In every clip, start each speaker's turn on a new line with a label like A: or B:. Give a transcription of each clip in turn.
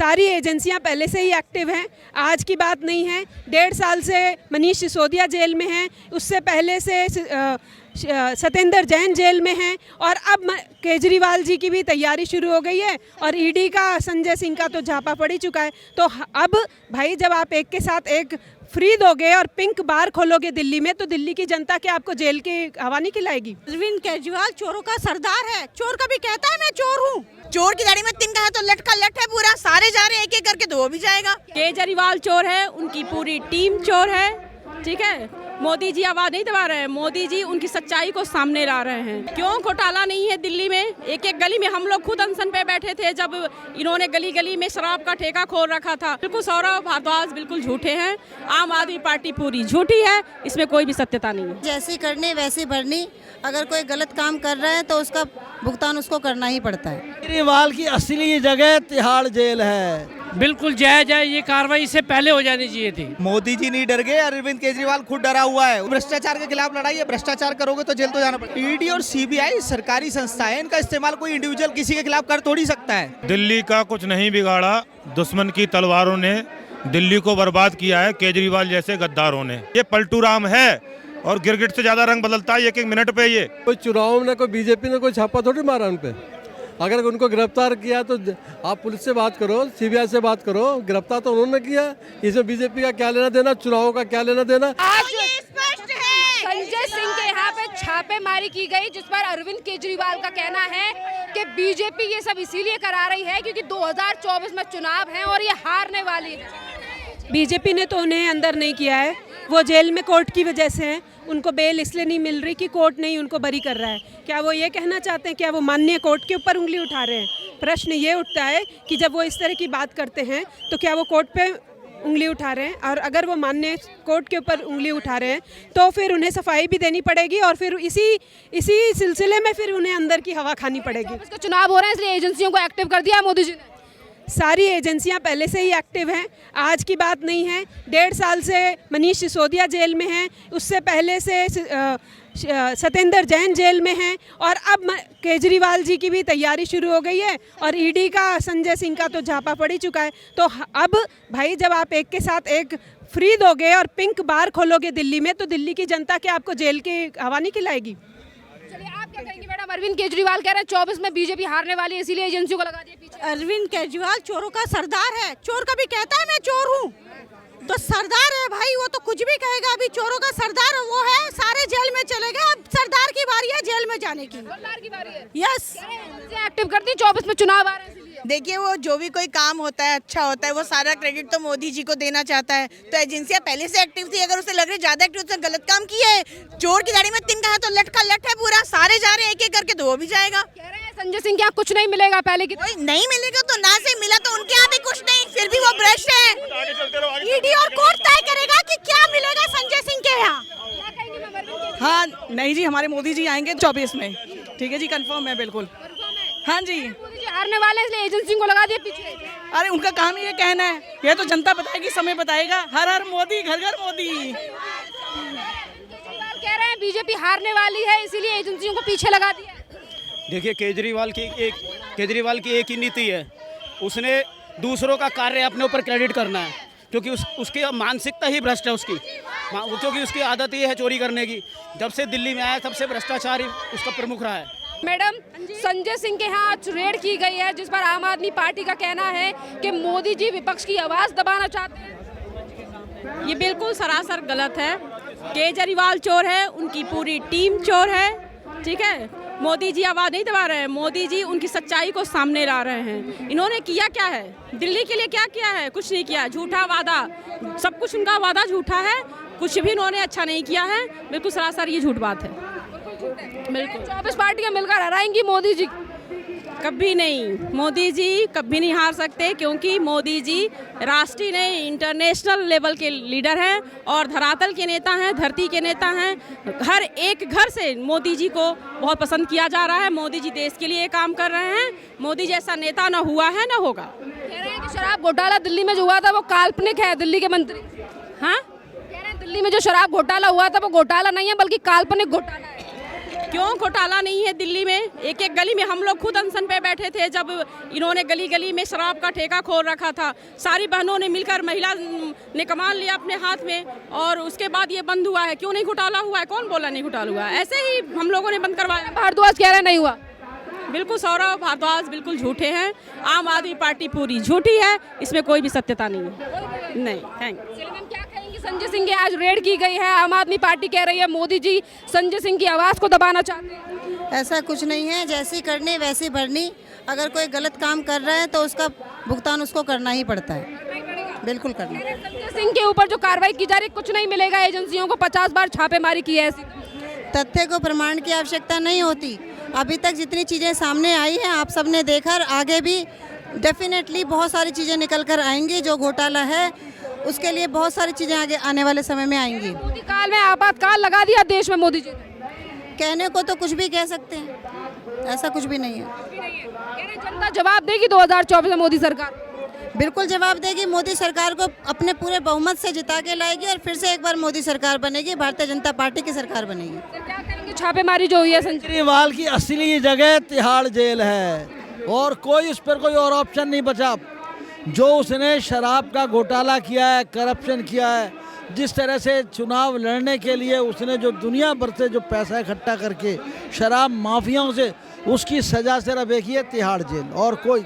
A: सारी एजेंसियां पहले से ही एक्टिव हैं, आज की बात नहीं है। 1.5 साल से मनीष सिसोदिया जेल में हैं, उससे पहले से सत्येंद्र जैन जेल में हैं और अब केजरीवाल जी की भी तैयारी शुरू हो गई है और ईडी का संजय सिंह का तो झापा पड़ ही चुका है। तो अब भाई जब आप एक के साथ एक फ्री दोगे और पिंक बार खोलोगे दिल्ली में, तो दिल्ली की जनता क्या आपको जेल की हवा नहीं खिलाएगी?
B: अरविंद केजरीवाल चोरों का सरदार है, चोर कभी कहता है मैं चोर हूँ। चोर की दाढ़ी में तिनका है तो लट का लट है पूरा, सारे जा रहे हैं एक एक करके तो वो भी जाएगा।
C: केजरीवाल चोर है, उनकी पूरी टीम चोर है, ठीक है। मोदी जी आवाज नहीं दबा रहे हैं, मोदी जी उनकी सच्चाई को सामने ला रहे हैं। क्यों घोटाला नहीं है दिल्ली में? एक एक गली में हम लोग खुद अनशन पे बैठे थे जब इन्होंने गली गली में शराब का ठेका खोल रखा था। बिल्कुल सौरभ भारद्वाज बिल्कुल झूठे हैं, आम आदमी पार्टी पूरी झूठी है, इसमें कोई भी सत्यता नहीं है।
B: जैसी करनी वैसी भरनी, अगर कोई गलत काम कर रहा है तो उसका भुगतान उसको करना ही पड़ता है।
D: केजरीवाल की असली जगह तिहाड़ जेल है।
E: बिल्कुल जायज है, ये कार्रवाई इससे पहले हो जानी चाहिए थी।
F: मोदी जी नहीं डर गए, अरविंद केजरीवाल खुद डरा हुआ है। भ्रष्टाचार के खिलाफ लड़ाई है, भ्रष्टाचार करोगे तो जेल तो जाना पड़ेगा। ईडी और सीबीआई सरकारी संस्थाएं, इनका इस्तेमाल कोई इंडिविजुअल किसी के खिलाफ कर थोड़ी सकता है।
G: दिल्ली का कुछ नहीं बिगाड़ा, दुश्मन की तलवारों ने दिल्ली को बर्बाद किया है, केजरीवाल जैसे गद्दारों ने। ये पलटू राम है और गिरगिट से ज्यादा रंग बदलता है एक एक मिनट पे। ये
D: कोई चुनाव में कोई बीजेपी ने कोई छापा थोड़ी मारा उन पे। अगर उनको गिरफ्तार किया तो आप पुलिस से बात करो, सीबीआई से बात करो, गिरफ्तार तो उन्होंने किया। इसमें बीजेपी का क्या लेना देना, चुनाव का क्या लेना देना?
H: आज स्पष्ट है, संजय सिंह के यहाँ पे छापेमारी की गई, जिस पर अरविंद केजरीवाल का कहना है कि बीजेपी ये सब इसीलिए करा रही है क्योंकि 2024 में चुनाव है और ये हारने वाली है।
A: बीजेपी ने तो उन्हें अंदर नहीं किया है, वो जेल में कोर्ट की वजह से हैं। उनको बेल इसलिए नहीं मिल रही कि कोर्ट नहीं उनको बरी कर रहा है। क्या वो ये कहना चाहते हैं, क्या वो माननीय कोर्ट के ऊपर उंगली उठा रहे हैं? प्रश्न ये उठता है कि जब वो इस तरह की बात करते हैं तो क्या वो कोर्ट पे उंगली उठा रहे हैं? और अगर वो माननीय कोर्ट के ऊपर उंगली उठा रहे हैं तो फिर उन्हें सफाई भी देनी पड़ेगी और फिर इसी सिलसिले में फिर उन्हें अंदर की हवा खानी पड़ेगी।
H: इसका चुनाव हो रहे हैं इसलिए एजेंसियों को एक्टिव कर दिया मोदी जी ने।
A: सारी एजेंसियां पहले से ही एक्टिव हैं, आज की बात नहीं है। 1.5 साल से मनीष सिसोदिया जेल में हैं, उससे पहले से सत्येंद्र जैन जेल में हैं और अब केजरीवाल जी की भी तैयारी शुरू हो गई है और ईडी का संजय सिंह का तो झापा पड़ ही चुका है। तो अब भाई जब आप एक के साथ एक फ्री दोगे और पिंक बार खोलोगे दिल्ली में, तो दिल्ली की जनता क्या आपको जेल की हवा नहीं खिलाएगी?
H: चलिए आप क्या कहेंगे मैडम? अरविंद केजरीवाल कह रहे हैं 24 में बीजेपी हारने वाली है इसीलिए एजेंसियों को लगा दिया पीछे।
B: अरविंद केजरीवाल चोरों का सरदार है, चोर कभी कहता है मैं चोर हूँ, तो सरदार है भाई, वो तो कुछ भी कहेगा। अभी चोरों का सरदार वो है, सारे जेल में चले गए, अब सरदार की बारी है जेल में जाने की।
H: सरदार की बारी है।
B: यस,
H: एक्टिव कर दी, 24 में चुनाव आ रहे हैं इसीलिए।
I: देखिए, वो जो भी कोई काम होता है अच्छा होता है, वो सारा क्रेडिट तो मोदी जी को देना चाहता है। तो एजेंसियां पहले से एक्टिव थी, अगर उसे लग रही ज्यादा एक्टिव, उसने गलत काम किया है। चोर की दाढ़ी में तिनका है तो लट का लट है पूरा, सारे जा रहे हैं एक एक करके तो वो भी जाएगा।
H: कह रहे हैं संजय सिंह के यहाँ कुछ नहीं मिलेगा, पहले की
I: कोई नहीं मिलेगा तो ना से मिला तो उनके यहाँ भी कुछ नहीं, फिर भी वो भ्रष्ट है। ईडी और कोर्ट तय करेगा कि क्या मिलेगा संजय सिंह के यहाँ।
J: हाँ नहीं जी, हमारे मोदी जी आएंगे 24 में, ठीक है जी, कंफर्म है बिल्कुल। हाँ जी,
H: मोदी जी हारने वाले हैं इसलिए एजेंसियों को लगा दिया पीछे।
J: अरे उनका काम ही ये कहना है, ये तो जनता बताएगी, समय बताएगा। हर हर मोदी, घर घर मोदी।
H: केजरीवाल कह रहे हैं बीजेपी हारने वाली है इसीलिए एजेंसियों को पीछे लगा दिया।
F: देखिए, केजरीवाल की एक ही नीति है, उसने दूसरों का कार्य अपने ऊपर क्रेडिट करना है, क्योंकि उसकी मानसिकता ही भ्रष्ट है उसकी, क्योंकि उसकी आदत ही है चोरी करने की। जब से दिल्ली में आया तब से भ्रष्टाचार ही उसका प्रमुख रहा है।
H: मैडम, संजय सिंह के यहाँ आज रेड की गई है जिस पर आम आदमी पार्टी का कहना है कि मोदी जी विपक्ष की आवाज दबाना चाहते हैं।
C: ये बिल्कुल सरासर गलत है। केजरीवाल चोर है, उनकी पूरी टीम चोर है, ठीक है। मोदी जी आवाज नहीं दबा रहे हैं, मोदी जी उनकी सच्चाई को सामने ला रहे हैं। इन्होंने किया क्या है दिल्ली के लिए? क्या किया है? कुछ नहीं किया, झूठा वादा, सब कुछ उनका वादा झूठा है, कुछ भी इन्होंने अच्छा नहीं किया है। बिल्कुल सरासर ये झूठ बात है।
H: बिल्कुल 24 पार्टियां मिलकर हराएंगी मोदी जी।
C: कभी नहीं, मोदी जी कभी नहीं हार सकते, क्योंकि मोदी जी राष्ट्रीय नहीं इंटरनेशनल लेवल के लीडर हैं और धरातल के नेता हैं, धरती के नेता हैं। हर एक घर से मोदी जी को बहुत पसंद किया जा रहा है। मोदी जी देश के लिए काम कर रहे हैं। मोदी जैसा नेता न हुआ है न होगा।
H: कह रहे हैं कि शराब घोटाला दिल्ली में जो हुआ था वो काल्पनिक है, दिल्ली के मंत्री।
C: हाँ,
H: कह रहे हैं दिल्ली में जो शराब घोटाला हुआ था वो घोटाला नहीं है बल्कि काल्पनिक घोटाला है।
C: क्यों घोटाला नहीं है दिल्ली में? एक एक गली में हम लोग खुद अनशन पे बैठे थे जब इन्होंने गली गली में शराब का ठेका खोल रखा था। सारी बहनों ने मिलकर, महिला ने कमान लिया अपने हाथ में और उसके बाद ये बंद हुआ है। क्यों नहीं घोटाला हुआ है? कौन बोला नहीं घोटाला हुआ है? ऐसे ही हम लोगों ने बंद करवाया।
H: भारद्वाज कह रहे नहीं हुआ।
C: बिल्कुल सौरभ भारद्वाज बिल्कुल झूठे हैं। आम आदमी पार्टी पूरी झूठी है, इसमें कोई भी सत्यता नहीं है। नहीं, थैंक यू।
H: मैम क्या कहेंगी? संजय सिंह की आज रेड की गई है, आम आदमी पार्टी कह रही है मोदी जी संजय सिंह की आवाज को दबाना चाहते हैं।
B: ऐसा कुछ नहीं है, जैसी करनी वैसी भरनी। अगर कोई गलत काम कर रहा है तो उसका भुगतान उसको करना ही पड़ता है, बिल्कुल करना।
H: संजय सिंह के ऊपर जो कार्रवाई की जा रही है, कुछ नहीं मिलेगा, एजेंसियों को 50 बार छापेमारी की है ऐसी।
B: तथ्य को प्रमाण की आवश्यकता नहीं होती। अभी तक जितनी चीज़ें सामने आई हैं आप सबने देखा, और आगे भी डेफिनेटली बहुत सारी चीज़ें निकल कर आएंगी। जो घोटाला है उसके लिए बहुत सारी चीज़ें आगे आने वाले समय में आएंगी।
H: मोदी काल में आपातकाल लगा दिया देश में मोदी जी ने।
B: कहने को तो कुछ भी कह सकते हैं, ऐसा कुछ भी नहीं है।
H: जनता जवाब देगी 2024 में मोदी सरकार?
B: बिल्कुल जवाब देगी। मोदी सरकार को अपने पूरे बहुमत से जिता के लाएगी और फिर से एक बार मोदी सरकार बनेगी, भारतीय जनता पार्टी की सरकार बनेगी।
H: क्या कहेंगे छापेमारी जो हुई है संजय?
K: केजरीवाल की असली जगह तिहाड़ जेल है और कोई उस पर कोई और ऑप्शन नहीं बचा। जो उसने शराब का घोटाला किया है, करप्शन किया है, जिस तरह से चुनाव लड़ने के लिए उसने जो दुनिया भर से जो पैसा इकट्ठा करके शराब माफियाओं से, उसकी सजा सिर्फ एक ही है, तिहाड़ जेल, और कोई।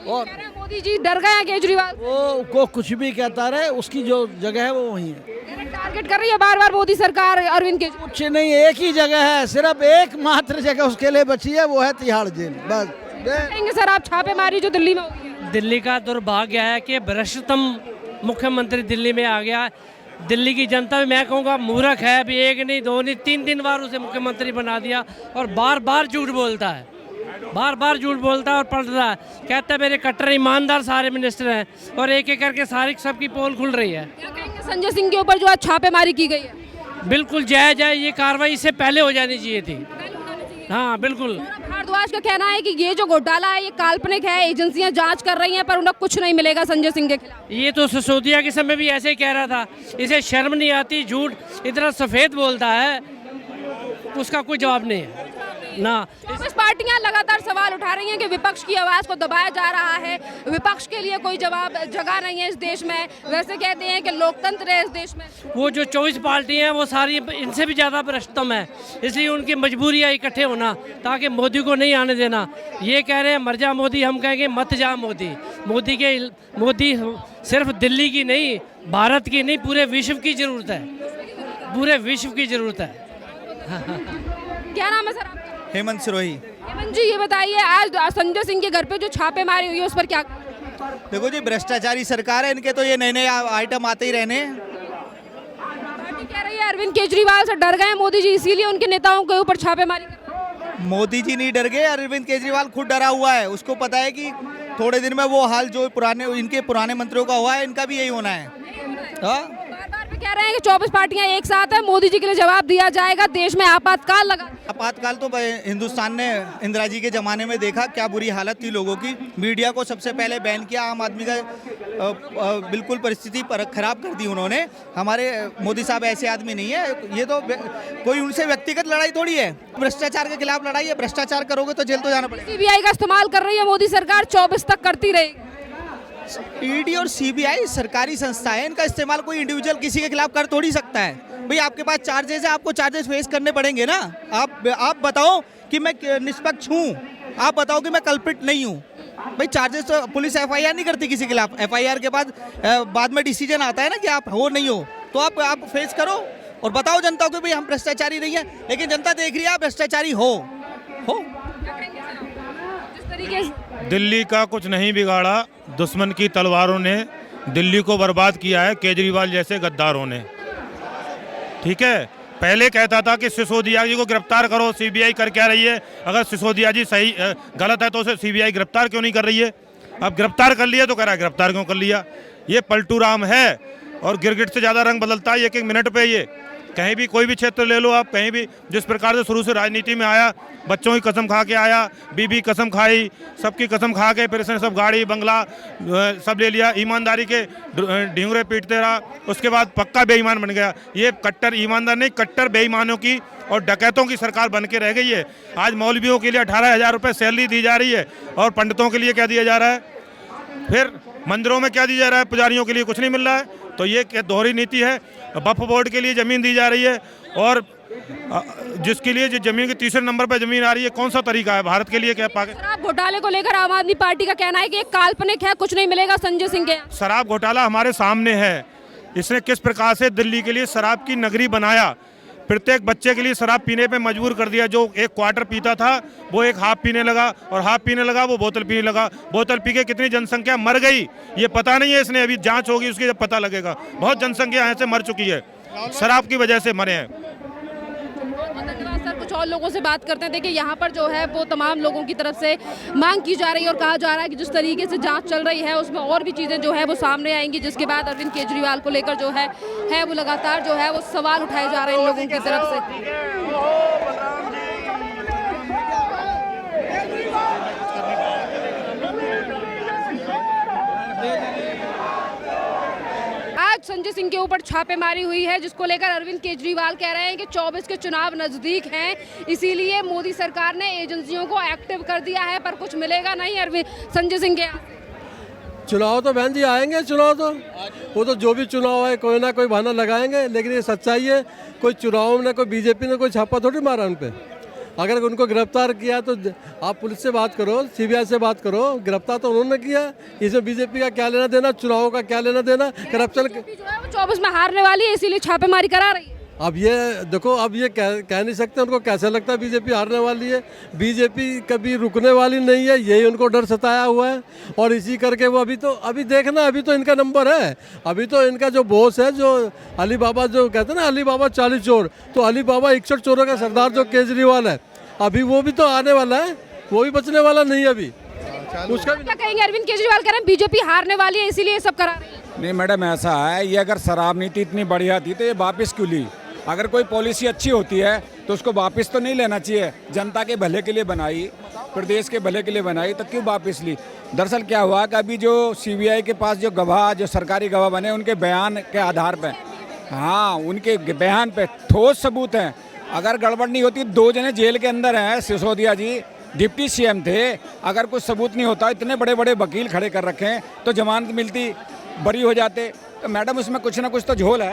K: और
H: मोदी जी डर गए हैं केजरीवाल?
K: वो को कुछ भी कहता रहे, उसकी जो जगह है वो वहीं है।
H: टारगेट कर रही है बार बार मोदी सरकार अरविंद केजरीवाल।
K: कुछ नहीं, एक ही जगह है, सिर्फ एकमात्र जगह उसके लिए बची है, वो है तिहाड़ जेल, बस।
H: कहेंगे सर आप छापेमारी जो दिल्ली में हुई है?
E: दिल्ली का दुर्भाग्य है कि भ्रष्टतम मुख्यमंत्री दिल्ली में आ गया। दिल्ली की जनता भी मैं कहूँगा मूर्ख है। अभी एक नहीं, दो नहीं, तीन बार उसे मुख्यमंत्री बना दिया और बार बार झूठ बोलता है, बार बार झूठ बोलता है और पलट रहा है। कहता है मेरे कट्टर ईमानदार सारे मिनिस्टर हैं और एक एक करके सारी सबकी पोल खुल रही है।
H: क्या कहेंगे संजय सिंह के ऊपर जो आज छापेमारी की गई है?
E: बिल्कुल जायज़ है, ये कार्रवाई इससे पहले हो जानी चाहिए थी। हाँ बिल्कुल।
H: भारद्वाज का कहना है कि ये जो घोटाला है ये काल्पनिक है, एजेंसियां जांच कर रही हैं पर उन्हें कुछ नहीं मिलेगा संजय सिंह के खिलाफ।
E: ये तो सिसोदिया के समय भी ऐसे ही कह रहा था। इसे शर्म नहीं आती, झूठ इतना सफ़ेद बोलता है, उसका कोई जवाब नहीं है ना।
H: कांग्रेस पार्टियां लगातार सवाल उठा रही हैं कि विपक्ष की आवाज़ को दबाया जा रहा है, विपक्ष के लिए कोई जवाब जगह नहीं है इस देश में। वैसे कहते हैं कि लोकतंत्र है इस देश में।
E: वो जो 24 पार्टी हैं वो सारी इनसे भी ज़्यादा भ्रष्टतम है, इसलिए उनकी मजबूरी है इकट्ठे होना ताकि मोदी को नहीं आने देना। ये कह रहे हैं मर जा मोदी, हम कहेंगे मत जा मोदी। मोदी सिर्फ दिल्ली की नहीं, भारत की नहीं, पूरे विश्व की ज़रूरत है, पूरे विश्व की ज़रूरत है।
H: क्या नाम है सर आपका?
L: हेमंत सिरोही।
H: हेमंत जी ये बताइए आज संजय सिंह के घर पे जो छापेमारी हुई है उस पर क्या?
L: देखो जी, भ्रष्टाचारी सरकार है, इनके तो ये नए नए आइटम आते ही रहने।
H: पार्टी कह रही है अरविंद केजरीवाल से डर गए मोदी जी, इसीलिए उनके नेताओं के ऊपर छापेमारी कर रहे हैं।
L: मोदी जी नहीं डर गए, अरविंद केजरीवाल खुद डरा हुआ है। उसको पता है कि थोड़े दिन में वो हाल जो इनके पुराने मंत्रियों का हुआ है, इनका भी यही होना है। हाँ,
H: कह रहे हैं कि 24 पार्टियां एक साथ है, मोदी जी के लिए जवाब दिया जाएगा, देश में आपातकाल लगा।
L: आपातकाल तो हिंदुस्तान ने इंदिरा जी के ज़माने में देखा, क्या बुरी हालत थी लोगों की। मीडिया को सबसे पहले बैन किया, आम आदमी का बिल्कुल परिस्थिति खराब कर दी उन्होंने। हमारे मोदी साहब ऐसे आदमी नहीं है, ये तो कोई उनसे व्यक्तिगत लड़ाई थोड़ी है, भ्रष्टाचार के खिलाफ लड़ाई है। भ्रष्टाचार करोगे तो जेल तो जाना पड़ेगा।
H: सीबीआई का इस्तेमाल कर रही है मोदी सरकार, 24 तक करती रहेगी।
L: ईडी और सीबीआई सरकारी संस्था है, इनका इस्तेमाल कोई इंडिविजुअल किसी के खिलाफ कर थोड़ी सकता है। भाई आपके पास चार्जेस है, आपको चार्जेस फेस करने पड़ेंगे ना। आप बताओ कि मैं निष्पक्ष हूँ, आप बताओ कि मैं कल्प्रिट नहीं हूँ। भाई चार्जेस तो पुलिस एफआईआर नहीं करती किसी के खिलाफ। एफआईआर के बाद में डिसीजन आता है ना कि आप हो नहीं हो, तो आप फेस करो और बताओ जनता को भाई हम भ्रष्टाचारी नहीं है। लेकिन जनता देख रही है आप भ्रष्टाचारी हो।
G: दिल्ली का कुछ नहीं बिगाड़ा, दुश्मन की तलवारों ने दिल्ली को बर्बाद किया है, केजरीवाल जैसे गद्दारों ने। ठीक है, पहले कहता था कि सिसोदिया जी को गिरफ्तार करो, सीबीआई कर क्या रही है? अगर सिसोदिया जी सही गलत है तो उसे सीबीआई गिरफ्तार क्यों नहीं कर रही है? अब गिरफ्तार कर लिया तो कह रहा है गिरफ्तार क्यों कर लिया? ये पलटू राम है और गिरगिट से ज़्यादा रंग बदलता है एक एक मिनट पे। ये कहीं भी कोई भी क्षेत्र ले लो आप, कहीं भी जिस प्रकार से शुरू से राजनीति में आया, बच्चों की कसम खा के आया, बीबी कसम खाई, सबकी कसम खा के फिर इसने सब गाड़ी बंगला सब ले लिया, ईमानदारी के ढिंगुरे पीटते रहा, उसके बाद पक्का बेईमान बन गया। ये कट्टर ईमानदार नहीं, कट्टर बेईमानों की और डकैतों की सरकार बन के रह गई है। आज मौलवियों के लिए 18,000 रुपये सैलरी दी जा रही है और पंडितों के लिए क्या दिया जा रहा है, फिर मंदिरों में क्या दिया जा रहा है, पुजारियों के लिए कुछ नहीं मिल रहा है। तो ये क्या दोहरी नीति है। वक्फ बोर्ड के लिए ज़मीन दी जा रही है और जिसके लिए जो जमीन के तीसरे नंबर पर जमीन आ रही है, कौन सा तरीका है भारत के लिए? क्या
H: शराब घोटाले को लेकर आम आदमी पार्टी का कहना है कि एक काल्पनिक है, कुछ नहीं मिलेगा संजय सिंह के यहाँ।
G: शराब घोटाला हमारे सामने है। इसने किस प्रकार से दिल्ली के लिए शराब की नगरी बनाया, प्रत्येक बच्चे के लिए शराब पीने पे मजबूर कर दिया। जो एक क्वार्टर पीता था वो एक हाफ पीने लगा, और हाफ पीने लगा वो बोतल पीने लगा। बोतल पी के कितनी जनसंख्या मर गई ये पता नहीं है। इसने अभी जांच होगी उसकी, जब पता लगेगा। बहुत जनसंख्या यहाँ से मर चुकी है, शराब की वजह से मरे हैं।
H: धन्यवाद सर। कुछ और लोगों से बात करते हैं। देखिए यहाँ पर जो है वो तमाम लोगों की तरफ से मांग की जा रही है और कहा जा रहा है कि जिस तरीके से जांच चल रही है उसमें और भी चीज़ें जो है वो सामने आएंगी, जिसके बाद अरविंद केजरीवाल को लेकर जो है वो लगातार जो है वो सवाल उठाए जा रहे हैं इन लोगों की तरफ से। आज संजय सिंह के ऊपर छापेमारी हुई है, जिसको लेकर अरविंद केजरीवाल कह रहे हैं कि 24 के चुनाव नजदीक हैं, इसीलिए मोदी सरकार ने एजेंसियों को एक्टिव कर दिया है, पर कुछ मिलेगा नहीं अरविंद संजय सिंह के।
D: चुनाव तो बहन जी आएंगे, चुनाव तो वो तो जो भी चुनाव है कोई ना कोई बहाना लगाएंगे, लेकिन ये सच्चाई है कोई चुनाव में कोई बीजेपी ने कोई छापा थोड़ी मारा उन पे। अगर उनको गिरफ्तार किया तो आप पुलिस से बात करो, सीबीआई से बात करो, गिरफ्तार तो उन्होंने किया। इसमें बीजेपी का क्या लेना देना, चुनाव का क्या लेना देना, करप्शन
H: जो है वो 24 में हारने वाली है, इसीलिए छापेमारी करा रही है।
D: अब ये देखो, अब ये कह नहीं सकते उनको कैसे लगता है बीजेपी हारने वाली है। बीजेपी कभी रुकने वाली नहीं है, यही उनको डर सताया हुआ है। और इसी करके वो अभी देखना, अभी तो इनका नंबर है। अभी तो इनका जो बॉस है, जो अली बाबा जो कहते हैं ना, अली बाबा 40 चोर, तो अली बाबा 61 चोरों का सरदार जो केजरीवाल है, अभी वो भी तो आने वाला है, वो भी बचने वाला नहीं है अभी। उसका भी
H: क्या कहेंगे? अरविंद केजरीवाल कह रहे हैं बीजेपी हारने वाली है, इसीलिए ये सब करा रही है।
M: नहीं मैडम, ऐसा है, ये अगर शराब नीति इतनी बढ़िया थी तो ये वापस क्यों ली? अगर कोई पॉलिसी अच्छी होती है तो उसको वापस तो नहीं लेना चाहिए। जनता के भले के लिए बनाई, प्रदेश के भले के लिए बनाई, तो क्यों वापस ली? दरअसल क्या हुआ कि अभी जो सीबीआई के पास जो गवाह, जो सरकारी गवाह बने, उनके बयान के आधार पर, हाँ, उनके बयान पे ठोस सबूत हैं। अगर गड़बड़ नहीं होती, 2 जने जेल के अंदर हैं, सिसोदिया जी डिप्टी सीएम थे, अगर कुछ सबूत नहीं होता, इतने बड़े बड़े वकील खड़े कर रखे हैं, तो जमानत मिलती, बरी हो जाते। तो मैडम उसमें कुछ ना कुछ तो झोल है।